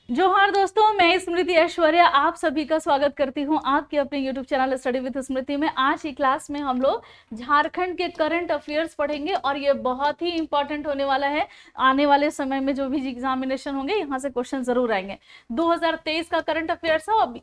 जोहार दोस्तों, मैं स्मृति ऐश्वर्या आप सभी का स्वागत करती हूं आपके अपने YouTube चैनल स्टडी विद स्मृति में। आज की क्लास में हम लोग झारखंड के करंट अफेयर्स पढ़ेंगे और ये बहुत ही इंपॉर्टेंट होने वाला है। आने वाले समय में जो भी एग्जामिनेशन होंगे यहाँ से क्वेश्चन जरूर आएंगे। 2023 का करंट अफेयर्स है, अब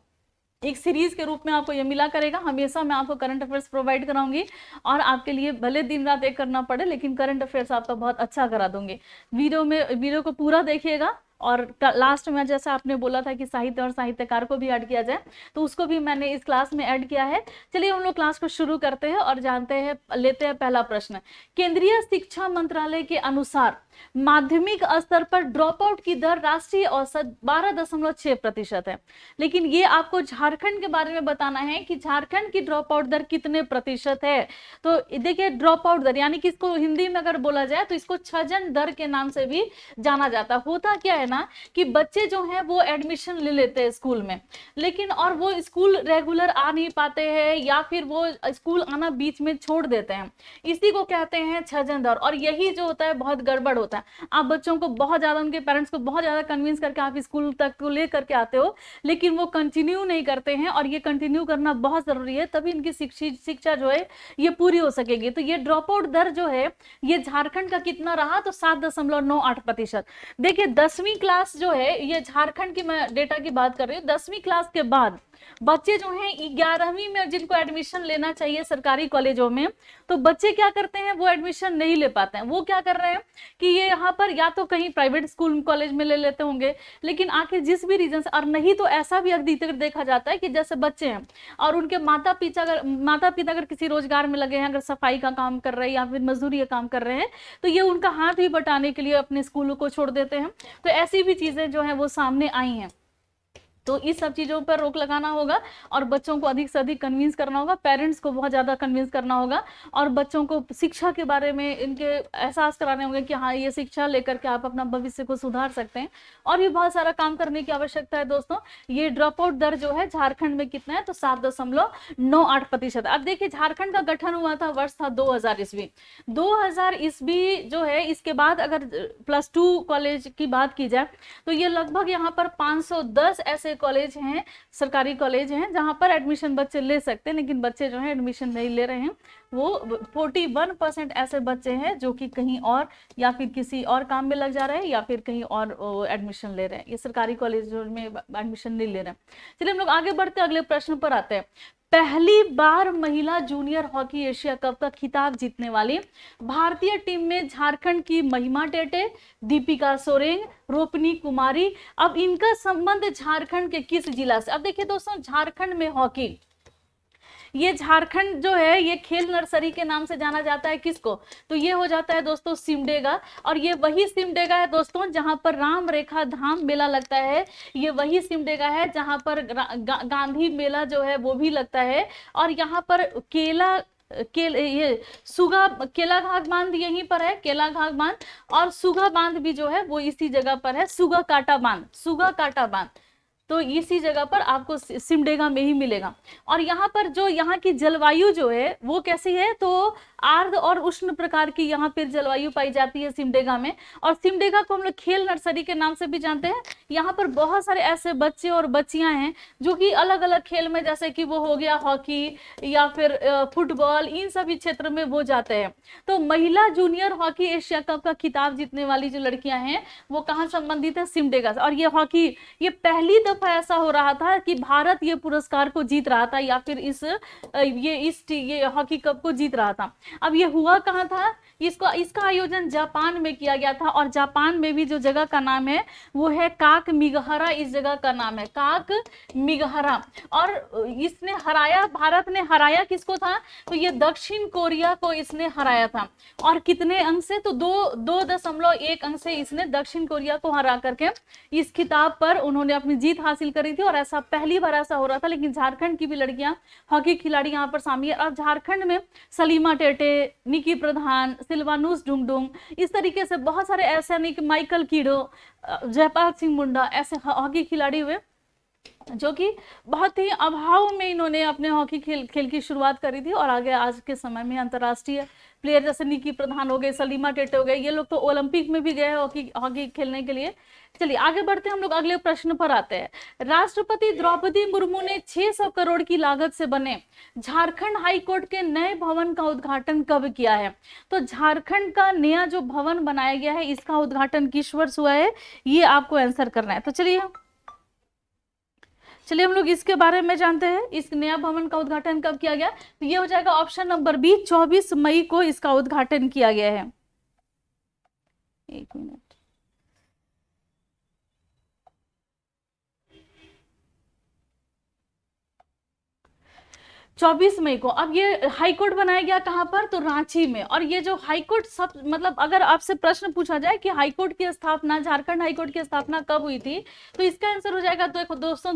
एक सीरीज के रूप में आपको ये मिला करेगा। हमेशा मैं आपको करंट अफेयर्स प्रोवाइड कराऊंगी और आपके लिए भले दिन रात एक करना पड़े, लेकिन करंट अफेयर्स आपका बहुत अच्छा करा दूंगी। वीडियो को पूरा देखिएगा। और लास्ट में जैसा आपने बोला था कि साहित्य और साहित्यकार को भी ऐड किया जाए, तो उसको भी मैंने इस क्लास में ऐड किया है। चलिए हम लोग क्लास को शुरू करते हैं और लेते हैं पहला प्रश्न। केंद्रीय शिक्षा मंत्रालय के अनुसार माध्यमिक स्तर पर ड्रॉप आउट की दर राष्ट्रीय औसत 12.6% है। लेकिन ये आपको झारखंड के बारे में बताना है कि झारखंड की ड्रॉप आउट दर कितने प्रतिशत है। तो देखिए, ड्रॉप आउट दर यानी कि इसको हिंदी में अगर बोला जाए तो इसको छजन दर के नाम से भी जाना जाता है। होता क्या है ना कि बच्चे जो हैं वो एडमिशन ले लेते हैं स्कूल में, लेकिन और वो स्कूल रेगुलर आ नहीं पाते हैं या फिर वो स्कूल आना बीच में छोड़ देते हैं। इसी को कहते हैं छजन दर। और यही जो होता है बहुत गड़बड़ होता है। आप बच्चों को बहुत ज्यादा, उनके पेरेंट्स को बहुत ज्यादा कन्विंस करके आप स्कूल तक को ले करके आते हो, लेकिन वो कंटिन्यू नहीं करते हैं। और ये कंटिन्यू करना बहुत जरूरी है, तभी इनकी शिक्षा जो है ये पूरी हो सकेगी। तो ये ड्रॉप आउट दर जो है ये झारखंड का कितना रहा, तो 7.98%। देखिए 10वीं क्लास जो है, ये झारखंड की मैं डेटा की बात कर रही हूँ, 10वीं क्लास के बाद बच्चे जो हैं 11वीं में जिनको एडमिशन लेना चाहिए सरकारी कॉलेजों में, तो बच्चे क्या करते हैं, वो एडमिशन नहीं ले पाते हैं। वो क्या कर रहे हैं कि ये यहाँ पर या तो कहीं प्राइवेट स्कूल कॉलेज में ले लेते होंगे, लेकिन आखिर जिस भी रीजन से, और नहीं तो ऐसा भी अधिकतर देखा जाता है कि जैसे बच्चे हैं और उनके माता पिता अगर किसी रोजगार में लगे हैं, अगर सफाई का काम कर रहे हैं या फिर मजदूरी का काम कर रहे हैं, तो ये उनका हाथ भी बटाने के लिए अपने स्कूलों को छोड़ देते हैं। तो ऐसी भी चीजें जो है वो सामने आई हैं। तो इस सब चीजों पर रोक लगाना होगा और बच्चों को अधिक से अधिक कन्विंस करना होगा, पेरेंट्स को बहुत ज्यादा कन्विंस करना होगा और बच्चों को शिक्षा के बारे में इनके एहसास कराने होंगे कि हाँ, ये शिक्षा लेकर के आप अपना भविष्य को सुधार सकते हैं। और भी बहुत सारा काम करने की आवश्यकता है दोस्तों। ये ड्रॉप आउट दर जो है झारखंड में कितना है, तो 7.98%। अब देखिए, झारखंड का गठन हुआ था, वर्ष था 2000 ईस्वी। 2000 ईस्वी जो है, इसके बाद अगर +2 कॉलेज की बात की जाए तो ये लगभग यहाँ पर 510 ऐसे कॉलेज हैं, सरकारी कॉलेज हैं, जहां पर एडमिशन बच्चे ले सकते हैं, लेकिन बच्चे जो हैं एडमिशन नहीं ले रहे हैं। वो 41% ऐसे बच्चे हैं जो कि कहीं और या फिर किसी और काम में लग जा रहे हैं या फिर कहीं और एडमिशन ले रहे हैं। ये सरकारी कॉलेजों में एडमिशन नहीं ले रहे हैं। चलिए हम लोग आगे बढ़ते अगले प्रश्न पर आते हैं। पहली बार महिला जूनियर हॉकी एशिया कप का खिताब जीतने वाली भारतीय टीम में झारखंड की महिमा टेटे, दीपिका सोरेंग, रोपनी कुमारी। अब इनका संबंध झारखंड के किस जिला से? अब देखिए दोस्तों, झारखंड में हॉकी, ये झारखंड जो है ये खेल नर्सरी के नाम से जाना जाता है। किसको? तो ये हो जाता है दोस्तों सिमडेगा। और ये वही सिमडेगा है दोस्तों जहां पर राम रेखा धाम मेला लगता है। ये वही सिमडेगा है जहां पर गांधी मेला जो है वो भी लगता है। और यहाँ पर ये सुगा केला घाट बांध यहीं पर है, केला घाट बांध। और सुगा बांध भी जो है वो इसी जगह पर है, सुगा काटा बांध तो इसी जगह पर आपको सिमडेगा में ही मिलेगा। और यहाँ पर जो यहाँ की जलवायु जो है वो कैसी है, तो आर्द्र और उष्ण प्रकार की यहाँ पर जलवायु पाई जाती है सिमडेगा में। और सिमडेगा को हम लोग खेल नर्सरी के नाम से भी जानते हैं। यहाँ पर बहुत सारे ऐसे बच्चे और बच्चियां हैं जो कि अलग अलग खेल में, जैसे कि वो हो गया हॉकी या फिर फुटबॉल, इन सभी क्षेत्र में वो जाते हैं। तो महिला जूनियर हॉकी एशिया कप का खिताब जीतने वाली जो लड़कियां हैं वो कहाँ संबंधित है? सिमडेगा से। और ये हॉकी, ये पहली दफा ऐसा हो रहा था कि भारत ये पुरस्कार को जीत रहा था या फिर ये हॉकी कप को जीत रहा था। अब ये हुआ कहाँ था? इसका आयोजन जापान में किया गया था। और जापान में भी जो जगह का नाम है वो है काक मिगहरा। इस जगह का नाम है काक मिगहरा। और इसने हराया, भारत ने हराया किसको था? तो ये दक्षिण कोरिया को इसने हराया था। और कितने अंक से? तो 2.1 अंक से इसने दक्षिण कोरिया को हरा करके इस खिताब पर उन्होंने अपनी जीत हासिल करी थी। और ऐसा पहली बार ऐसा हो रहा था। लेकिन झारखंड की भी लड़कियां हॉकी खिलाड़ी यहाँ पर शामिल है। और झारखंड में सलीमा टेटे, निकी प्रधान, सिल्वानुस डुंगडुंग, इस तरीके से बहुत सारे ऐसे, नहीं कि माइकल कीडो, जयपाल सिंह मुंडा, ऐसे हॉकी खिलाड़ी हुए जो कि बहुत ही अभाव में इन्होंने अपने हॉकी खेल की शुरुआत करी थी, और आगे आज के समय में अंतर्राष्ट्रीय प्लेयर जैसे निकी प्रधान हो गए, सलीमा टेटे हो गए, ये लोग तो ओलंपिक में भी गए हैं हॉकी खेलने के लिए। चलिए आगे बढ़ते हैं, हम लोग अगले प्रश्न पर आते हैं। राष्ट्रपति द्रौपदी मुर्मू ने 600 करोड़ की लागत से बने झारखंड हाईकोर्ट के नए भवन का उद्घाटन कब किया है? तो झारखंड का नया जो भवन बनाया गया है, इसका उद्घाटन किस वर्ष हुआ है, ये आपको आंसर करना है। तो चलिए हम लोग इसके बारे में जानते हैं, इस नया भवन का उद्घाटन कब किया गया। तो ये हो जाएगा ऑप्शन नंबर बी, 24 मई को इसका उद्घाटन किया गया है। एक मिनट, 24 मई को। अब ये हाईकोर्ट बनाया गया कहां पर? तो रांची में। और ये जो हाईकोर्ट सब मतलब अगर आपसे प्रश्न पूछा जाए कि हाईकोर्ट की स्थापना, झारखंड हाईकोर्ट की स्थापना कब हुई थी, तो इसका आंसर हो जाएगा देखो दोस्तों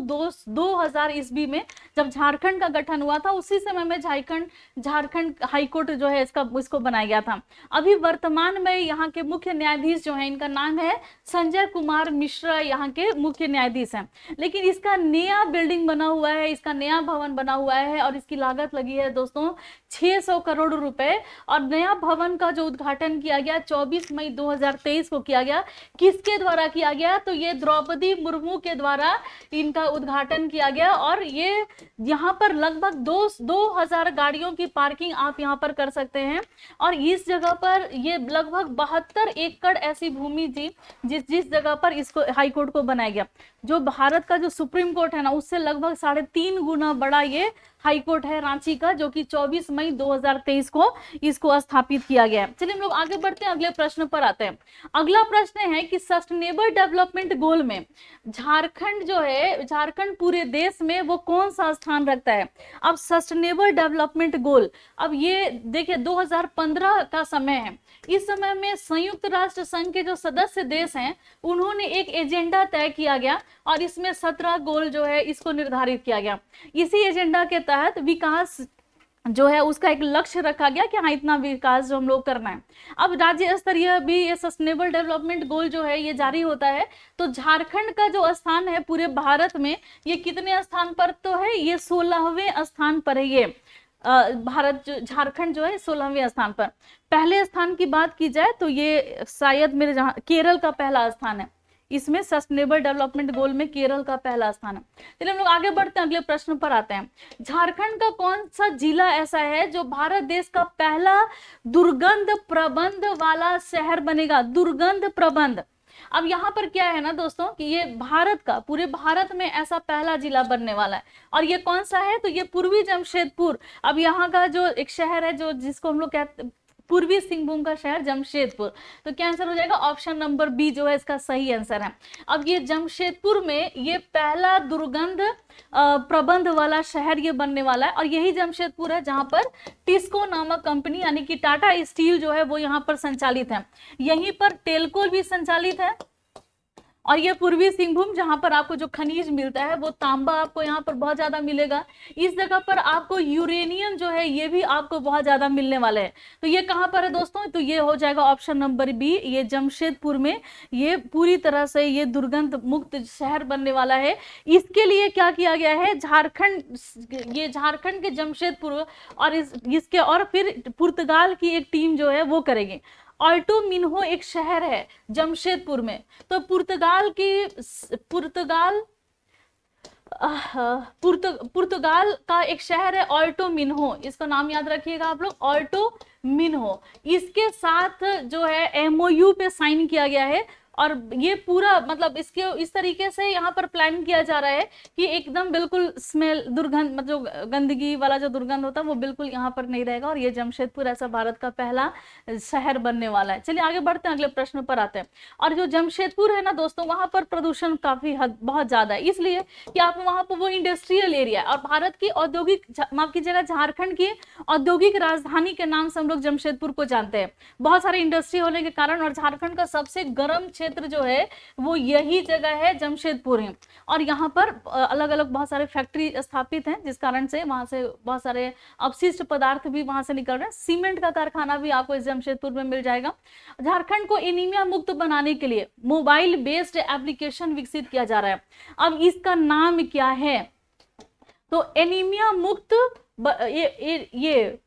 2000 ईस्वी में जब झारखंड का गठन हुआ था, उसी समय में झारखंड हाईकोर्ट जो है इसको बनाया गया था। अभी वर्तमान में यहाँ के मुख्य न्यायाधीश जो है, इनका नाम है संजय कुमार मिश्रा, यहाँ के मुख्य न्यायाधीश हैं। लेकिन इसका नया बिल्डिंग बना हुआ है, इसका नया भवन बना हुआ है, और इसकी लागत लगी है दोस्तों 600 करोड़ रुपए। और नया भवन का जो उद्घाटन किया गया 24 मई 2023 को किया गया। किसके द्वारा किया गया? तो ये द्रौपदी मुर्मू के द्वारा इनका उद्घाटन किया गया। और ये यहाँ पर लगभग 2000 गाड़ियों की पार्किंग आप यहाँ पर कर सकते हैं। और इस जगह पर ये लगभग 72 एकड़ ऐसी भूमि थी जिस जगह पर इसको हाईकोर्ट को बनाया गया। जो भारत का जो सुप्रीम कोर्ट है ना, उससे लगभग 3.5 गुना बड़ा ये हाईकोर्ट है रांची का, जो कि 24 मई 2023 को इसको स्थापित किया गया है। चलिए हम लोग आगे बढ़ते हैं, अगले प्रश्न पर आते हैं। अगला प्रश्न है कि सस्टेनेबल डेवलपमेंट गोल में झारखंड जो है, झारखंड पूरे देश में वो कौन सा स्थान रखता है? अब सस्टेनेबल डेवलपमेंट गोल, अब ये देखिए 2015 का समय है। इस समय में संयुक्त राष्ट्र संघ के जो सदस्य देश हैं, उन्होंने एक एजेंडा तय किया गया और इसमें 17 गोल जो है इसको निर्धारित किया गया। इसी एजेंडा के तहत विकास जो है उसका एक लक्ष्य रखा गया कि हाँ इतना विकास जो हम लोग करना है। अब राज्य स्तरीय भी ये सस्टेनेबल डेवलपमेंट गोल जो है ये जारी होता है। तो झारखंड का जो स्थान है पूरे भारत में, ये कितने स्थान पर तो है? ये 16वें स्थान पर है। ये झारखंड जो है 16वें स्थान पर। पहले स्थान की बात की जाए तो ये शायद मेरे जहाँ केरल का पहला स्थान है, इसमें सस्टेनेबल डेवलपमेंट गोल में केरल का पहला स्थान है। चलिए हम लोग आगे बढ़ते हैं, अगले प्रश्न पर आते हैं। झारखंड का कौन सा जिला ऐसा है जो भारत देश का पहला दुर्गंध प्रबंध वाला शहर बनेगा? दुर्गंध प्रबंध। अब यहाँ पर क्या है ना दोस्तों कि ये भारत का, पूरे भारत में ऐसा पहला जिला बनने वाला है। और ये कौन सा है? तो ये पूर्वी जमशेदपुर। अब यहाँ का जो एक शहर है जो जिसको हम लोग कहते पूर्वी सिंहभूम का शहर जमशेदपुर। तो क्या आंसर हो जाएगा? ऑप्शन नंबर बी जो है इसका सही आंसर है। अब ये जमशेदपुर में ये पहला दुर्गंध प्रबंध वाला शहर ये बनने वाला है। और यही जमशेदपुर है जहां पर टिस्को नामक कंपनी यानी कि टाटा स्टील जो है वो यहां पर संचालित है। यहीं पर टेल्को भी संचालित है। और ये पूर्वी सिंहभूम जहां पर आपको जो खनिज मिलता है वो तांबा आपको यहाँ पर बहुत ज्यादा मिलेगा। इस जगह पर आपको यूरेनियम जो है ये भी आपको बहुत ज्यादा मिलने वाला है। तो ये कहां पर है दोस्तों? तो ये हो जाएगा ऑप्शन नंबर बी, ये जमशेदपुर में ये पूरी तरह से ये दुर्गंध मुक्त शहर बनने वाला है। इसके लिए क्या किया गया है? ये झारखंड के जमशेदपुर और इसके और फिर पुर्तगाल की एक टीम जो है वो करेगी। ऑल्टो मिन्हो एक शहर है जमशेदपुर में। तो पुर्तगाल का एक शहर है ऑल्टो मिन्हो, इसका नाम याद रखिएगा आप लोग, ऑल्टो मिन्हो। इसके साथ जो है एमओयू पे साइन किया गया है। और ये पूरा मतलब इसके इस तरीके से यहाँ पर प्लान किया जा रहा है कि एकदम बिल्कुल स्मेल दुर्गंध मतलब गंदगी वाला जो दुर्गंध होता है वो बिल्कुल यहाँ पर नहीं रहेगा। और ये जमशेदपुर ऐसा भारत का पहला शहर बनने वाला है। चलिए आगे बढ़ते हैं, अगले प्रश्न पर आते हैं। और जो जमशेदपुर है ना दोस्तों, वहां पर प्रदूषण काफी बहुत ज्यादा है, इसलिए कि आप वहां पर वो इंडस्ट्रियल एरिया है। और भारत की औद्योगिक, माफ कीजिएगा, झारखंड की औद्योगिक राजधानी के नाम से हम लोग जमशेदपुर को जानते हैं, बहुत सारे इंडस्ट्री होने के कारण। और झारखंड का सबसे गर्म क्षेत्र जो है वो यही जगह है, जमशेदपुर है। और यहाँ पर अलग अलग बहुत सारे फैक्ट्री स्थापित हैं, जिस कारण से वहां से बहुत सारे अपशिष्ट पदार्थ भी वहां से निकल रहे हैं। सीमेंट का कारखाना भी आपको इस जमशेदपुर में मिल जाएगा। झारखंड को एनीमिया मुक्त बनाने के लिए मोबाइल बेस्ड एप्लीकेशन विकसित किया जा रहा है। अब इसका नाम क्या है? तो एनीमिया मुक्त ये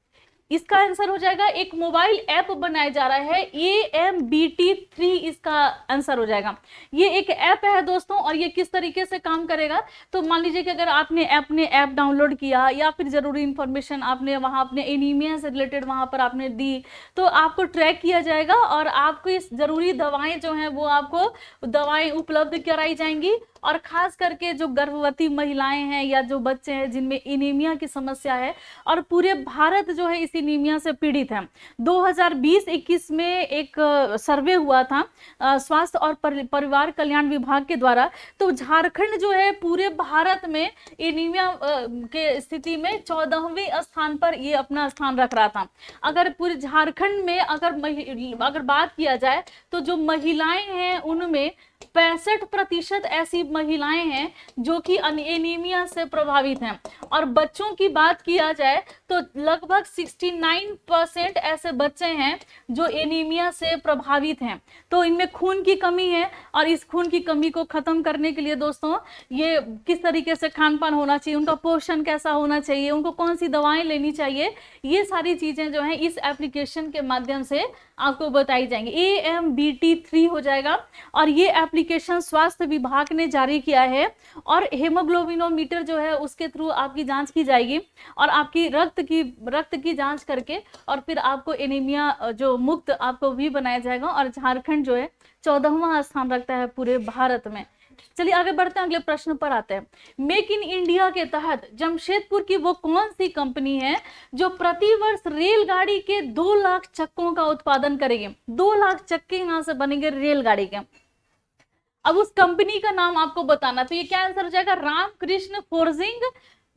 इसका आंसर हो जाएगा, एक मोबाइल ऐप बनाया जा रहा है, AMBT3 इसका आंसर हो जाएगा। ये एक ऐप है दोस्तों, और ये किस तरीके से काम करेगा? तो मान लीजिए कि अगर आपने ऐप डाउनलोड किया या फिर जरूरी इंफॉर्मेशन आपने वहां अपने एनीमिया से रिलेटेड वहां पर आपने दी, तो आपको ट्रैक किया जाएगा और आपको इस जरूरी दवाएं जो हैं वो आपको दवाएं उपलब्ध कराई जाएंगी। और खास करके जो गर्भवती महिलाएं हैं या जो बच्चे हैं जिनमें एनीमिया की समस्या है, और पूरे भारत जो है इस एनीमिया से पीड़ित है। 2020-21 में एक सर्वे हुआ था स्वास्थ्य और परिवार कल्याण विभाग के द्वारा, तो झारखंड जो है पूरे भारत में एनीमिया के स्थिति में 14वें स्थान पर ये अपना स्थान रख रहा था। अगर पूरे झारखंड में अगर बात किया जाए तो जो महिलाएं हैं उनमें 65% ऐसी महिलाएं हैं जो कि एनीमिया से प्रभावित हैं। और बच्चों की बात किया जाए तो लगभग 69% ऐसे बच्चे हैं जो एनीमिया से प्रभावित हैं। तो इनमें खून की कमी है, और इस खून की कमी को खत्म करने के लिए दोस्तों ये किस तरीके से खान पान होना चाहिए, उनका पोषण कैसा होना चाहिए, उनको कौन सी दवाएं लेनी चाहिए, ये सारी चीजें जो है इस एप्लीकेशन के माध्यम से आपको बताई जाएंगी। AMBT3 हो जाएगा। और ये एप्लीकेशन स्वास्थ्य विभाग ने जारी किया है, और हेमोग्लोबिनोमीटर जो है उसके थ्रू आपकी जांच की जाएगी, और आपकी रक्त की जांच करके और फिर आपको एनीमिया जो मुक्त आपको भी बनाया जाएगा। और झारखंड जो है 14वां स्थान रखता है पूरे भारत में। चलिए आगे बढ़ते हैं, अगले प्रश्न पर आते हैं। मेक इन इंडिया के तहत जमशेदपुर की वो कौन सी कंपनी है जो प्रतिवर्ष रेलगाड़ी के 2 लाख चक्कों का उत्पादन करेगी? 2 लाख चक्के यहां से बनेंगे रेलगाड़ी के। अब उस कंपनी का नाम आपको बताना, तो ये क्या आंसर हो जाएगा? Ramkrishna forging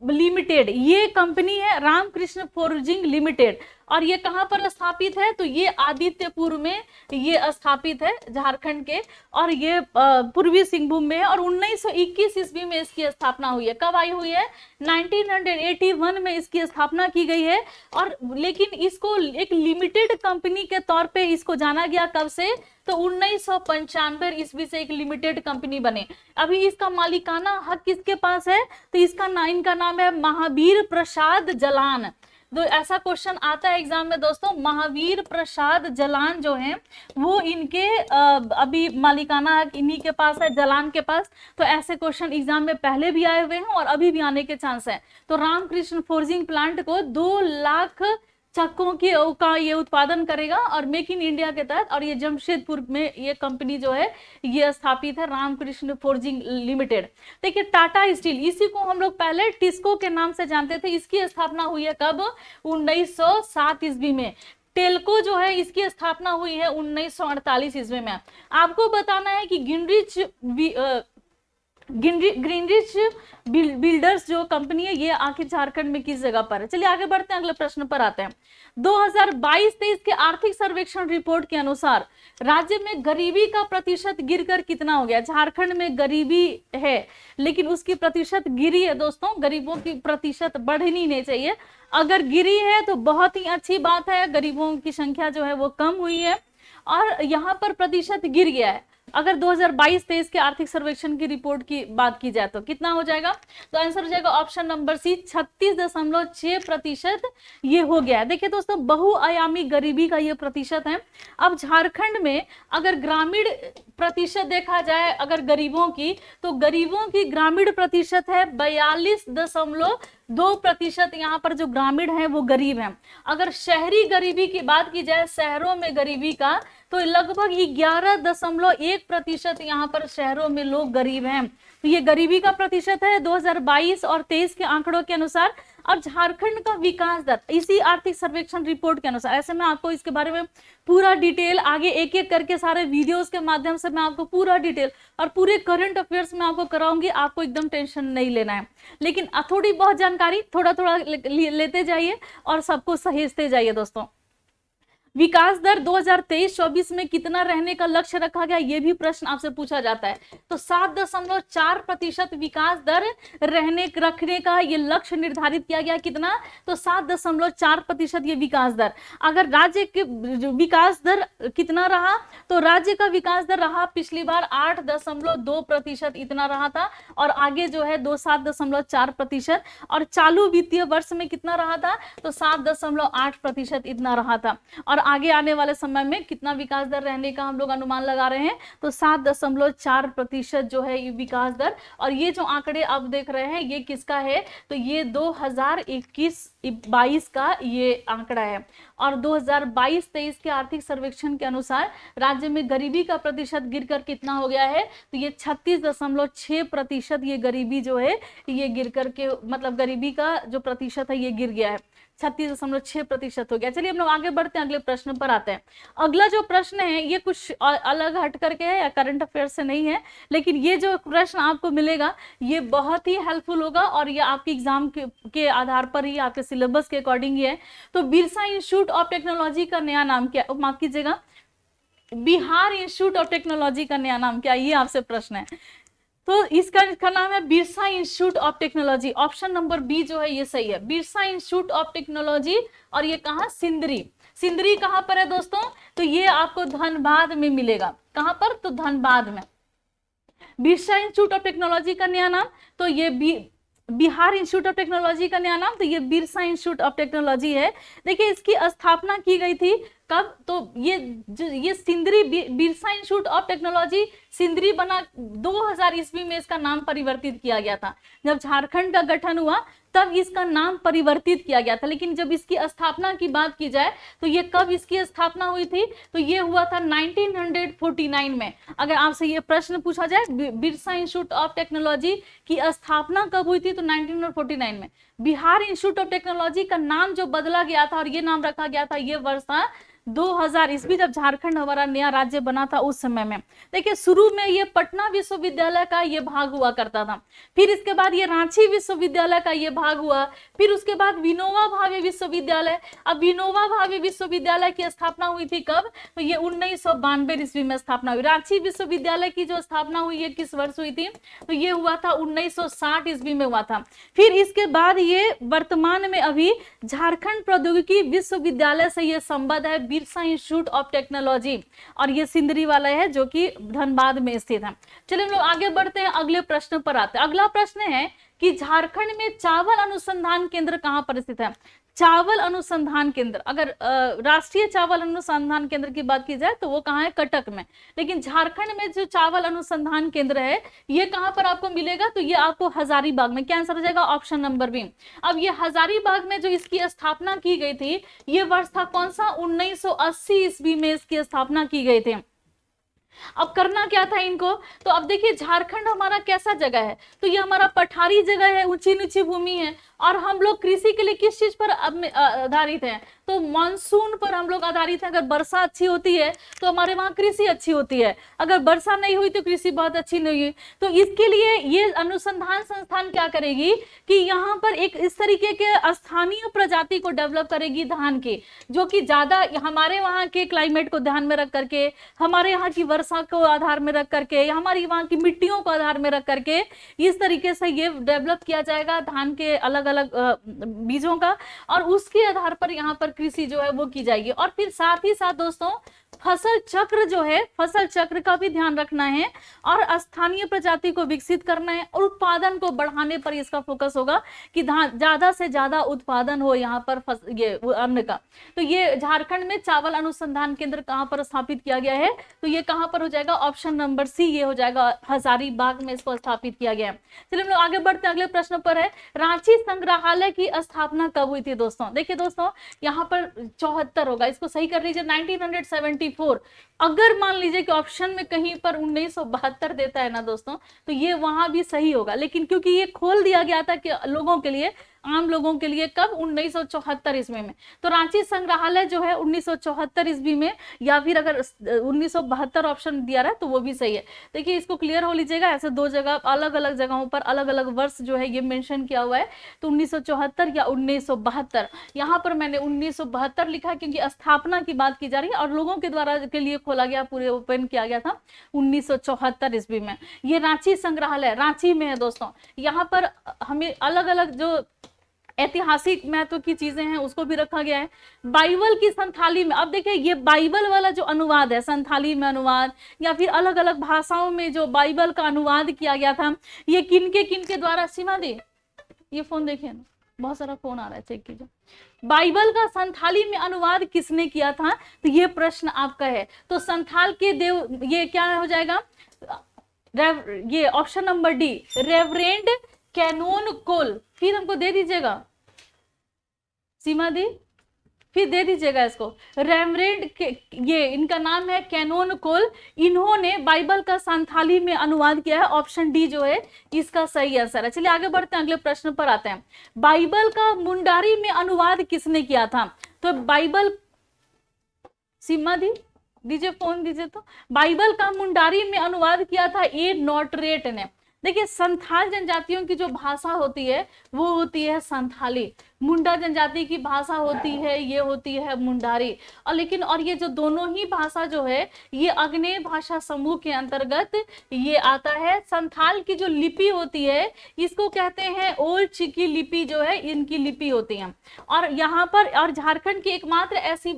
limited. ये कंपनी है रामकृष्ण फोर्जिंग लिमिटेड। और ये कहां पर स्थापित है? तो ये आदित्यपुर में ये स्थापित है झारखंड के, और ये पूर्वी सिंहभूम में है। और 1921 ईस्वी में इसकी स्थापना हुई है। कब आई हुई है? 1981 में इसकी स्थापना की गई है। और लेकिन इसको एक लिमिटेड कंपनी के तौर पे इसको जाना गया। कब से? तो 1995 ईस्वी से एक लिमिटेड कंपनी बने। अभी इसका मालिकाना हक किसके पास है? तो इनका नाम है महावीर प्रसाद जलान। तो ऐसा क्वेश्चन आता है एग्जाम में दोस्तों, महावीर प्रसाद जलान जो हैं वो इनके अभी मालिकाना हक इन्हीं के पास है, जलान के पास। तो ऐसे क्वेश्चन एग्जाम में पहले भी आए हुए हैं और अभी भी आने के चांस है। तो रामकृष्ण फोर्जिंग प्लांट को 2 लाख चक्कों का ये उत्पादन करेगा, और मेक इन इंडिया के तहत। और ये जमशेदपुर में ये कंपनी जो है ये स्थापित है, रामकृष्ण फोर्जिंग लिमिटेड। देखिए टाटा स्टील, इसी को हम लोग पहले टिस्को के नाम से जानते थे। इसकी स्थापना हुई है कब? 1907 ईस्वी में। टेल्को जो है इसकी स्थापना हुई है 1948 ईस्वी में। आपको बताना है कि ग्रीनरिच बिल्डर्स जो कंपनी है ये आखिर झारखंड में किस जगह पर है? चलिए आगे बढ़ते हैं, अगले प्रश्न पर आते हैं। 2022-23 के आर्थिक सर्वेक्षण रिपोर्ट के अनुसार राज्य में गरीबी का प्रतिशत गिरकर कितना हो गया? झारखंड में गरीबी है लेकिन उसकी प्रतिशत गिरी है दोस्तों। गरीबों की प्रतिशत बढ़नी नहीं चाहिए। अगर गिरी है तो बहुत ही अच्छी बात है, गरीबों की संख्या जो है वो कम हुई है, और यहाँ पर प्रतिशत गिर गया है। अगर 2022-23 के आर्थिक सर्वेक्षण की रिपोर्ट की बात की जाए तो कितना हो जाएगा? तो आंसर हो जाएगा ऑप्शन नंबर सी, 36.6% ये हो गया। देखिए दोस्तों, बहुआयामी गरीबी का ये प्रतिशत है। अब झारखंड में अगर ग्रामीण प्रतिशत देखा जाए अगर गरीबों की, तो गरीबों की ग्रामीण प्रतिशत है 42.2%। यहाँ पर जो ग्रामीण है वो गरीब है। अगर शहरी गरीबी की बात की जाए, शहरों में गरीबी का, तो लगभग 11.1% यहाँ पर शहरों में लोग गरीब हैं। तो ये गरीबी का प्रतिशत है 2022 और 23 के आंकड़ों के अनुसार। और झारखंड का विकास दर इसी आर्थिक सर्वेक्षण रिपोर्ट के अनुसार, ऐसे में आपको इसके बारे में पूरा डिटेल आगे एक एक करके सारे वीडियोस के माध्यम से मैं आपको पूरा डिटेल और पूरे करंट अफेयर्स में आपको कराऊंगी। आपको एकदम टेंशन नहीं लेना है, लेकिन थोड़ी बहुत जानकारी थोड़ा थोड़ा लेते जाइए और सबको सहेजते जाइए दोस्तों। विकास दर 2023-24 में कितना रहने का लक्ष्य रखा गया, ये भी प्रश्न आपसे पूछा जाता है। तो 7.4% विकास दर रखने का ये लक्ष्य निर्धारित किया गया। कितना? तो 7.4% ये विकास दर। अगर राज्य के विकास दर कितना रहा, तो राज्य का विकास दर रहा पिछली बार 8.2% इतना रहा था, और आगे जो है 7.4%, और चालू वित्तीय वर्ष में कितना रहा था, तो 7.8% इतना रहा था। और आगे आने वाले समय में कितना विकास दर रहने का हम लोग अनुमान लगा रहे हैं, तो 7.4% जो है ये विकास दर। और ये जो आंकड़े आप देख रहे हैं ये किसका है, तो ये 2021-22 का ये आंकड़ा है। और 2022-23 के आर्थिक सर्वेक्षण के अनुसार राज्य में गरीबी का प्रतिशत गिरकर कितना हो गया है, तो ये 36.6% ये गरीबी जो है ये गिरकर के, मतलब गरीबी का जो प्रतिशत है ये गिर गया है, 36.6% हो गया। चलिए हम लोग आगे बढ़ते हैं, अगले प्रश्न पर आते हैं। अगला जो प्रश्न है ये कुछ अलग हट करके है, या करंट अफेयर से नहीं है, लेकिन ये जो प्रश्न आपको मिलेगा ये बहुत ही हेल्पफुल होगा, और ये आपके एग्जाम के आधार पर ही, आपके सिलेबस के अकॉर्डिंग ही है। तो बिरसा इंस्टीट्यूट ऑफ टेक्नोलॉजी का नया नाम क्या, माफ कीजिएगा, बिहार इंस्टीट्यूट ऑफ टेक्नोलॉजी का नया नाम क्या, ये आपसे प्रश्न है। तो इसका नाम है Birsa institute of technology. Option number B जो है ये सही है, बिरसा इंस्टीट्यूट ऑफ टेक्नोलॉजी। और ये कहाँ, सिंदरी। सिंदरी कहाँ पर है दोस्तों, तो ये आपको धनबाद में मिलेगा। कहाँ पर, तो धनबाद में। बिरसा इंस्टीट्यूट ऑफ टेक्नोलॉजी का नया नाम, तो ये बिहार इंस्टीट्यूट ऑफ टेक्नोलॉजी का नया नाम, तो ये बिरसा इंस्टीट्यूट ऑफ टेक्नोलॉजी है। देखिए इसकी स्थापना की गई थी कब, तो ये Sindri, Birsa institute of technology Sindri बना 2000 ईस्वी में, इसका नाम परिवर्तित किया गया था। जब झारखंड का गठन हुआ तब इसका नाम परिवर्तित किया गया था। लेकिन जब इसकी स्थापना की बात की जाए तो ये कब इसकी स्थापना हुई थी, तो ये हुआ था 1949 में। अगर आपसे ये प्रश्न पूछा जाए बिरसा इंस्टीट्यूट ऑफ टेक्नोलॉजी की स्थापना कब हुई थी, तो 1949 में। बिहार इंस्टीट्यूट ऑफ टेक्नोलॉजी का नाम जो बदला गया था और ये नाम रखा गया था, ये वर्ष था 2000 ईस्वी, जब झारखंड हमारा नया राज्य बना था उस समय में। देखिए शुरू में ये पटना विश्वविद्यालय का ये भाग हुआ करता था, फिर इसके बाद ये रांची विश्वविद्यालय का ये भाग हुआ, फिर उसके बाद विनोबा भावे विश्वविद्यालय। अब विनोबा भावे विश्वविद्यालय की स्थापना हुई थी कब, तो ये 1992 ईस्वी में स्थापना हुई। रांची विश्वविद्यालय की जो स्थापना हुई है किस वर्ष हुई थी, तो ये हुआ था 1960 ईस्वी में हुआ था। फिर इसके बाद ये वर्तमान में अभी झारखंड प्रौद्योगिकी विश्वविद्यालय से ये संबद्ध है, बिरसा इंस्टीट्यूट ऑफ टेक्नोलॉजी, और ये सिंदरी वाला है जो कि धनबाद में स्थित है। चलिए हम लोग आगे बढ़ते हैं, अगले प्रश्न पर आते हैं। अगला प्रश्न है कि झारखंड में चावल अनुसंधान केंद्र कहां पर स्थित है। चावल अनुसंधान केंद्र, अगर राष्ट्रीय चावल अनुसंधान केंद्र की बात की जाए तो वो कहाँ है, कटक में। लेकिन झारखंड में जो चावल अनुसंधान केंद्र है ये कहाँ पर आपको मिलेगा, तो ये आपको हजारीबाग में। क्या आंसर हो जाएगा, ऑप्शन नंबर बी। अब ये हजारीबाग में जो इसकी स्थापना की गई थी, ये वर्ष था कौन सा, 1980 ईस्वी में इसकी स्थापना की गई थी। अब करना क्या था इनको, तो अब देखिए झारखंड हमारा कैसा जगह है, तो ये हमारा पठारी जगह है, ऊंची नीची भूमि है, और हम लोग कृषि के लिए किस चीज पर आधारित हैं, तो मानसून पर हम लोग आधारित हैं। अगर वर्षा अच्छी होती है तो हमारे वहाँ कृषि अच्छी होती है, अगर वर्षा नहीं हुई तो कृषि बहुत अच्छी नहीं हुई। तो इसके लिए ये अनुसंधान संस्थान क्या करेगी कि यहाँ पर एक इस तरीके के स्थानीय प्रजाति को डेवलप करेगी धान की, जो कि ज्यादा हमारे वहाँ के क्लाइमेट को ध्यान में रख करके, हमारे यहाँ की वर्षा को आधार में रख करके, हमारी वहाँ की मिट्टियों को आधार में रख करके इस तरीके से ये डेवलप किया जाएगा धान के अलग अलग बीजों का, और उसके आधार पर यहाँ पर कृषि जो है वो की जाएगी। और फिर साथ ही साथ दोस्तों फसल चक्र जो है, फसल चक्र का भी ध्यान रखना है, और स्थानीय प्रजाति को विकसित करना है, और उत्पादन को बढ़ाने पर इसका फोकस होगा कि ज्यादा से ज्यादा उत्पादन हो यहाँ पर ये अन्न का। तो ये झारखंड में चावल अनुसंधान केंद्र कहाँ पर स्थापित किया गया है, तो ये कहाँ पर हो जाएगा, ऑप्शन नंबर सी ये हो जाएगा, हजारीबाग में इसको स्थापित किया गया है। चलिए हम लोग आगे बढ़ते हैं, अगले प्रश्न पर है रांची संग्रहालय की स्थापना कब हुई थी दोस्तों। देखिए दोस्तों यहाँ पर 74 होगा, इसको सही कर लीजिए, 1974। अगर मान लीजिए कि ऑप्शन में कहीं पर 1972 देता है ना दोस्तों, तो ये वहां भी सही होगा, लेकिन क्योंकि ये खोल दिया गया था कि लोगों के लिए, आम लोगों के लिए। कब? 1974 ईस्वी में। तो रांची संग्रहालय जो है 1974 ईस्वी में, या फिर अगर 1972 ऑप्शन दिया रहा है तो वो भी सही है। देखिए इसको क्लियर हो लीजिएगा, ऐसे दो जगह अलग अलग जगहों पर अलग अलग वर्ष जो है ये मेंशन किया हुआ है, तो 1974 या 1972। यहाँ पर मैंने 1972 लिखा क्योंकि स्थापना की बात की जा रही है और लोगों के द्वारा के लिए खोला गया, पूरे ओपन किया गया था 1974 ईस्वी में। ये रांची संग्रहालय रांची में है दोस्तों। यहाँ पर हमें अलग अलग जो ऐतिहासिक महत्व की चीजें हैं उसको भी रखा गया है। बाइबल की संथाली में, अब देखिए ये बाइबल वाला जो अनुवाद है, संथाली में अनुवाद या फिर अलग अलग भाषाओं में जो बाइबल का अनुवाद किया गया था, ये किनके किनके द्वारा? सीमा दी ये फोन देखिए ना, बहुत सारा फोन आ रहा है, चेक कीजिए। बाइबल का संथाली में अनुवाद किसने किया था? तो ये प्रश्न आपका है। तो संथाल के देव, ये क्या हो जाएगा? ये option number D, Reverend Canon Cole. फिर हमको दे दीजिएगा सीमा दी, फिर दे दीजिएगा इसको। रेवरेंड ये इनका नाम है कैनोन कोल। इन्होंने बाइबल का संथाली में अनुवाद किया है। ऑप्शन डी जो है इसका सही आंसर है। चलिए आगे बढ़ते हैं, अगले प्रश्न पर आते हैं। बाइबल का मुंडारी में अनुवाद किसने किया था? तो बाइबल, सीमा दी दीजिए, फोन दीजिए। तो बाइबल का मुंडारी में अनुवाद किया था ए नॉटरेट ने। देखिए संथाल जनजातियों की जो भाषा होती है वो होती है संथाली, मुंडा जनजाति की भाषा होती है ये होती है मुंडारी। और लेकिन और ये जो दोनों ही भाषा जो है ये अग्नेय भाषा समूह के अंतर्गत ये आता है। संथाल की जो लिपि होती है इसको कहते हैं ओल्ड चिकी लिपि, जो है इनकी लिपि होती है। और यहाँ पर और झारखंड की एकमात्र ऐसी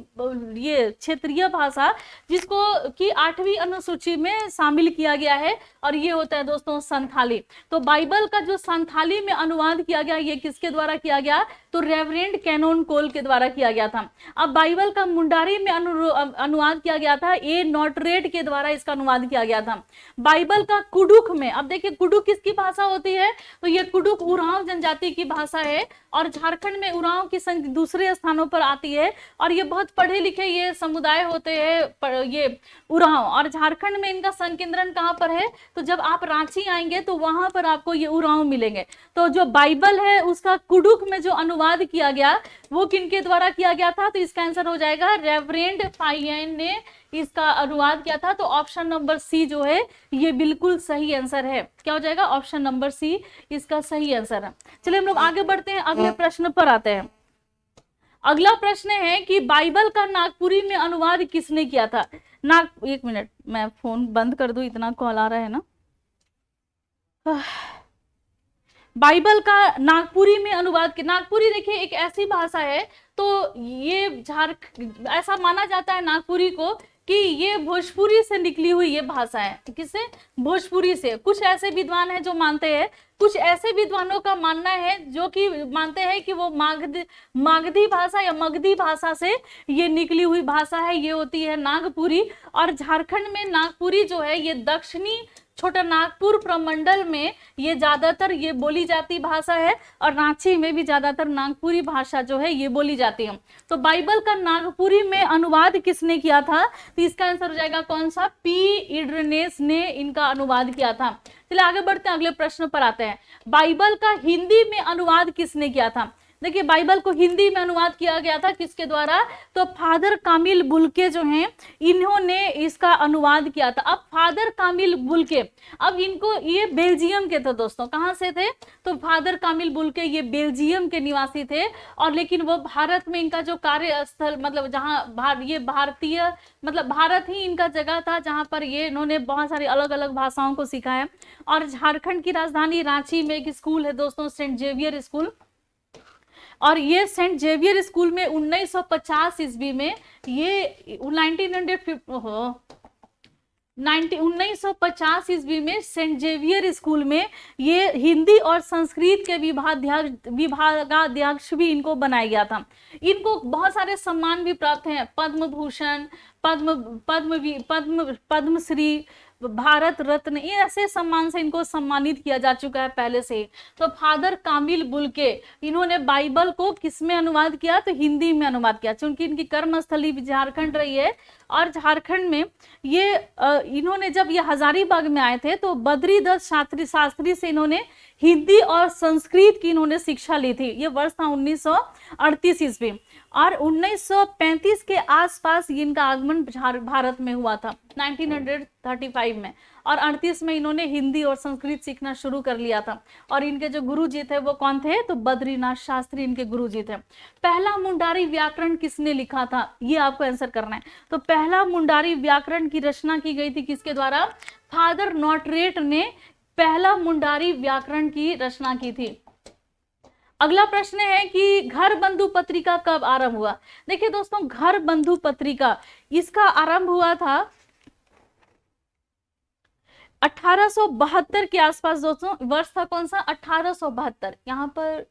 ये क्षेत्रीय भाषा जिसको कि 8वीं अनुसूची में शामिल किया गया है, और ये होता है दोस्तों संथाली। तो बाइबल का जो संथाली में अनुवाद किया गया ये किसके द्वारा किया गया? तो रेवरेंड कैनोन कोल के द्वारा किया गया था। अब बाइबल का मुंडारी में अनुवाद किया गया था ए नॉटरेट के द्वारा, इसका अनुवाद किया गया था। बाइबल का कुडुक में, अब देखिए कुडुक किसकी भाषा होती है? तो ये कुडुक उरांव जनजाति की भाषा है, और झारखंड में उरांव की संख्या दूसरे स्थानों पर आती है, और ये बहुत पढ़े लिखे ये समुदाय होते हैं ये उरांव। और झारखंड में इनका संकेंद्रण कहाँ पर है? तो जब आप रांची आएंगे तो वहां पर आपको ये उरांव मिलेंगे। तो जो बाइबल है उसका कुडुक में जो अनुवाद किया गया वो किनके द्वारा किया गया था? तो इसका आंसर हो जाएगा रेवरेंड फाइयन ने इसका अनुवाद किया था। तो ऑप्शन नंबर सी जो है ये बिल्कुल सही आंसर है। क्या हो जाएगा? ऑप्शन नंबर सी इसका सही आंसर है। चलिए हम लोग आगे बढ़ते हैं, अगले प्रश्न पर आते हैं। अगला प्रश्न है कि बाइबल का नागपुरी में अनुवाद किसने किया था? एक मिनट मैं फोन बंद कर दूं, इतना कॉल आ रहा है ना। बाइबल का नागपुरी में अनुवाद, नागपुरी देखिए एक ऐसी भाषा है, तो ये ऐसा माना जाता है नागपुरी को कि ये भोजपुरी से निकली हुई ये भाषा है। किससे? भोजपुरी से। कुछ ऐसे विद्वान हैं जो मानते हैं, कुछ ऐसे विद्वानों का मानना है जो कि मानते हैं कि वो मागधी भाषा या मगधी भाषा से ये निकली हुई भाषा है, ये होती है नागपुरी। और झारखंड में नागपुरी जो है ये दक्षिणी छोटा नागपुर प्रमंडल में ये ज्यादातर ये बोली जाती भाषा है, और रांची में भी ज्यादातर नागपुरी भाषा जो है ये बोली जाती है। तो बाइबल का नागपुरी में अनुवाद किसने किया था? तो इसका आंसर हो जाएगा कौन सा? पी इड्रनेस ने इनका अनुवाद किया था। चलिए आगे बढ़ते हैं, अगले प्रश्न पर आते हैं। बाइबल का हिंदी में अनुवाद किसने किया था? देखिए बाइबल को हिंदी में अनुवाद किया गया था किसके द्वारा? तो फादर कामिल बुल्के जो हैं इन्होंने इसका अनुवाद किया था। अब फादर कामिल बुल्के, अब इनको ये बेल्जियम के थे दोस्तों। कहाँ से थे? तो फादर कामिल बुल्के ये बेल्जियम के निवासी थे, और लेकिन वो भारत में इनका जो कार्यस्थल मतलब जहाँ ये भारतीय मतलब भारत ही इनका जगह था जहाँ पर ये इन्होंने बहुत सारी अलग अलग भाषाओं को सीखा है। और झारखंड की राजधानी रांची में एक स्कूल है दोस्तों, सेंट जेवियर स्कूल, और ये सेंट जेवियर स्कूल में 1950 ईस्वी में ये 1950 ईस्वी में सेंट जेवियर स्कूल में ये हिंदी और संस्कृत के विभागाध्यक्ष भी इनको बनाया गया था। इनको बहुत सारे सम्मान भी प्राप्त हैं, पद्म भूषण, पद्मश्री, भारत रत्न, ये ऐसे सम्मान से इनको सम्मानित किया जा चुका है पहले से ही। तो फादर कामिल बुल्के इन्होंने बाइबल को किस में अनुवाद किया? तो हिंदी में अनुवाद किया, क्योंकि इनकी कर्मस्थली झारखंड रही है और झारखंड में ये इन्होंने जब ये हजारीबाग में आए थे तो बद्रीदत्त शास्त्री से इन्होंने हिंदी और संस्कृत की इन्होंने शिक्षा ली थी। ये वर्ष था 1938 ईस्वी, और 1935 के आसपास इनका आगमन भारत में हुआ था 1935 में, और 38 में इन्होंने हिंदी और संस्कृत सीखना शुरू कर लिया था। और इनके जो गुरुजी थे वो कौन थे, तो बद्रीनाथ शास्त्री इनके गुरुजी थे। पहला मुंडारी व्याकरण किसने लिखा था, ये आपको आंसर करना है। तो पहला मुंडारी व्याकरण की रचना की गई थी किसके द्वारा, फादर नॉटरेट ने पहला मुंडारी व्याकरण की रचना की थी। अगला प्रश्न है कि घर बंधु पत्रिका कब आरंभ हुआ। देखिए दोस्तों, घर बंधु पत्रिका इसका आरंभ हुआ था 1872 के आसपास। दोस्तों वर्ष था कौन सा, 1872। यहाँ पर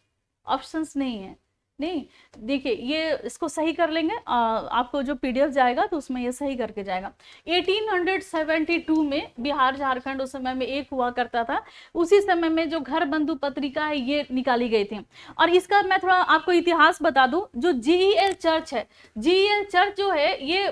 ऑप्शंस नहीं है, नहीं, देखिए ये इसको सही कर लेंगे, आपको जो पीडीएफ जाएगा तो उसमें ये सही करके जाएगा। 1872 में बिहार झारखंड उस समय में एक हुआ करता था, उसी समय में जो घर बंधु पत्रिका है ये निकाली गई थी। और इसका मैं थोड़ा आपको इतिहास बता दूं, जो जीईएल चर्च है, जीईएल चर्च जो है ये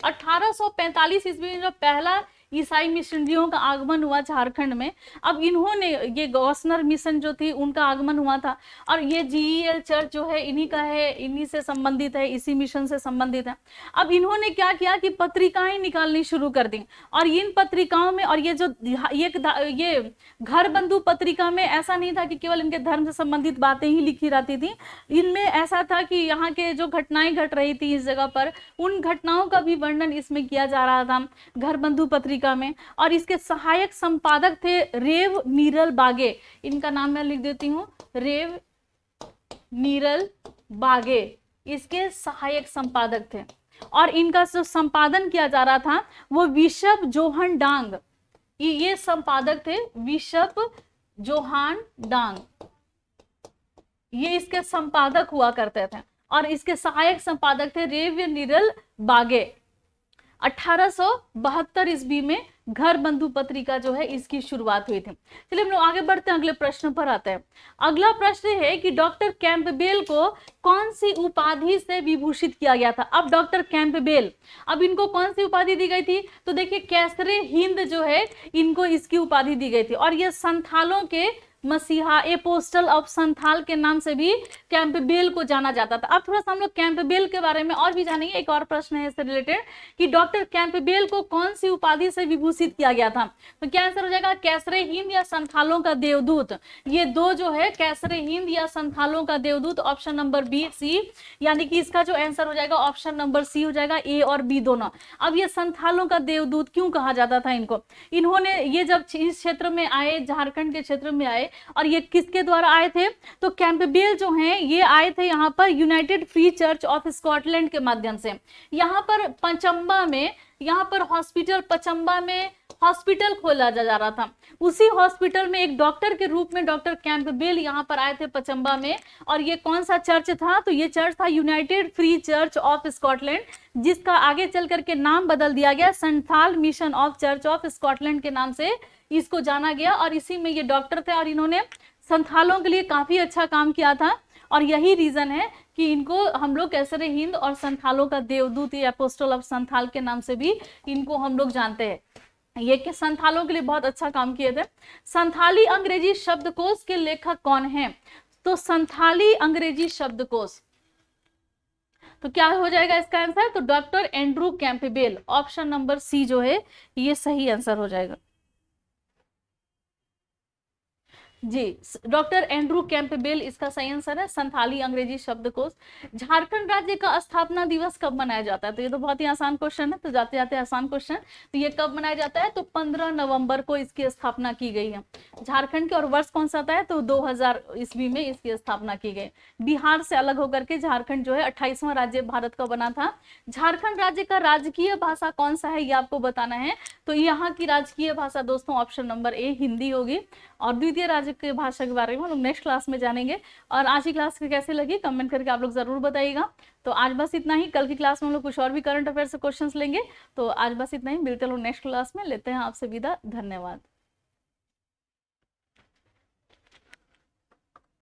1845 ईस्वी में जो पहला ईसाई मिशनरियों का आगमन हुआ झारखंड में। अब इन्होंने ये गॉसनर मिशन जो थी उनका आगमन हुआ था, और ये जीईएल चर्च जो है इन्हीं का है, इन्हीं से संबंधित है, इसी मिशन से संबंधित है। अब इन्होंने क्या किया कि पत्रिकाएं निकालनी शुरू कर दी, और इन पत्रिकाओं में, और ये घर बंधु पत्रिका में ऐसा नहीं था कि केवल इनके धर्म से संबंधित बातें ही लिखी रहती थी, इनमें ऐसा था कि यहाँ के जो घटनाएं घट रही थी इस जगह पर, उन घटनाओं का भी वर्णन इसमें किया जा रहा था घर बंधु पत्रिका में। और इसके सहायक संपादक थे रेव नीरल बागे, इनका नाम मैं लिख देती हूँ, रेव नीरल बागे इसके सहायक संपादक थे। और इनका जो संपादन किया जा रहा था वो विशप जोहन डांग, ये संपादक थे विशप जोहान डांग, ये इसके संपादक हुआ करते थे, और इसके सहायक संपादक थे रेव नीरल बागे। 1872 ईस्वी में घर बंधु पत्रिका जो है इसकी शुरुआत हुई थी। चलिए हम लोग आगे बढ़ते हैं, अगले प्रश्न पर आते हैं। अगला प्रश्न है कि डॉक्टर कैंपबेल को कौन सी उपाधि से विभूषित किया गया था। अब डॉक्टर कैंपबेल, अब इनको कौन सी उपाधि दी गई थी, तो देखिए कैसरे हिंद जो है इनको इसकी उपाधि दी गई थी, और ये संथालों के मसीहा, एपोस्टल ऑफ संथाल के नाम से भी कैंपबेल को जाना जाता था। अब थोड़ा सा हम लोग कैंपबेल के बारे में और भी जानेंगे। एक और प्रश्न है इससे रिलेटेड कि डॉक्टर कैंपबेल को कौन सी उपाधि से विभूषित किया गया था, तो क्या आंसर हो जाएगा, कैसरे हिंद या संथालों का देवदूत। ये दो जो है कैसरे हिंद या संथालों का देवदूत, ऑप्शन नंबर बी सी, यानी कि इसका जो आंसर हो जाएगा ऑप्शन नंबर सी हो जाएगा, ए और बी दोनों। अब ये संथालों का देवदूत क्यों कहा जाता था इनको, इन्होंने ये जब इस क्षेत्र में आए, झारखंड के क्षेत्र में आए, और ये किसके द्वारा आए थे, तो कैंपबेल जो हैं ये आए थे यहाँ पर United free church of Scotland के माध्यम से। यहाँ पर पचम्बा में, यहाँ पर हॉस्पिटल पचम्बा में हॉस्पिटल खोला जा रहा था, उसी हॉस्पिटल में एक डॉक्टर के रूप में डॉक्टर कैंपबेल यहाँ पर आए थे पचम्बा में। और ये कौन सा चर्च था, तो ये चर्च था United free church of Scotland, जिसका आगे चल करके नाम बदल दिया गया Santhal mission of church of Scotland के नाम से इसको जाना गया। और इसी में ये डॉक्टर थे, और इन्होंने संथालों के लिए काफी अच्छा काम किया था, और यही रीजन है कि इनको हम लोग कैसरे हिंद और संथालों का देवदूत या एपोस्टल ऑफ संथाल के नाम से भी इनको हम लोग जानते हैं। ये कि संथालों के लिए बहुत अच्छा काम किए थे। संथाली अंग्रेजी शब्दकोश के लेखक कौन हैं, तो संथाली अंग्रेजी शब्दकोश, तो क्या हो जाएगा इसका आंसर, तो doctor Andrew Campbell, option number C जो है ये सही आंसर हो जाएगा जी। डॉक्टर एंड्रू कैंपबेल इसका सही आंसर है, संथाली अंग्रेजी शब्दकोश। झारखंड राज्य का स्थापना दिवस कब मनाया जाता है, तो ये तो बहुत ही आसान क्वेश्चन है, तो जाते जाते आसान क्वेश्चन। तो ये कब मनाया जाता है, तो 15 नवंबर को इसकी स्थापना की गई है झारखंड के। और वर्ष कौन सा आता है, तो 2000 ईस्वी में इसकी स्थापना की गई। बिहार से अलग होकर के झारखंड जो है 28वां राज्य भारत का बना था। झारखंड राज्य का राजकीय भाषा कौन सा है ये आपको बताना है, तो यहाँ की राजकीय भाषा दोस्तों ऑप्शन नंबर ए हिंदी होगी। और द्वितीय राज्य की भाषा के बारे में हम लोग नेक्स्ट क्लास में जानेंगे। और आज की क्लास कैसे लगी कमेंट करके आप लोग जरूर बताइएगा। तो आज बस इतना ही, कल की क्लास में हम लोग कुछ और भी करंट अफेयर से क्वेश्चंस लेंगे। तो आज बस इतना ही, मिलते हैं लोग नेक्स्ट क्लास में, लेते हैं आपसे विदा, धन्यवाद।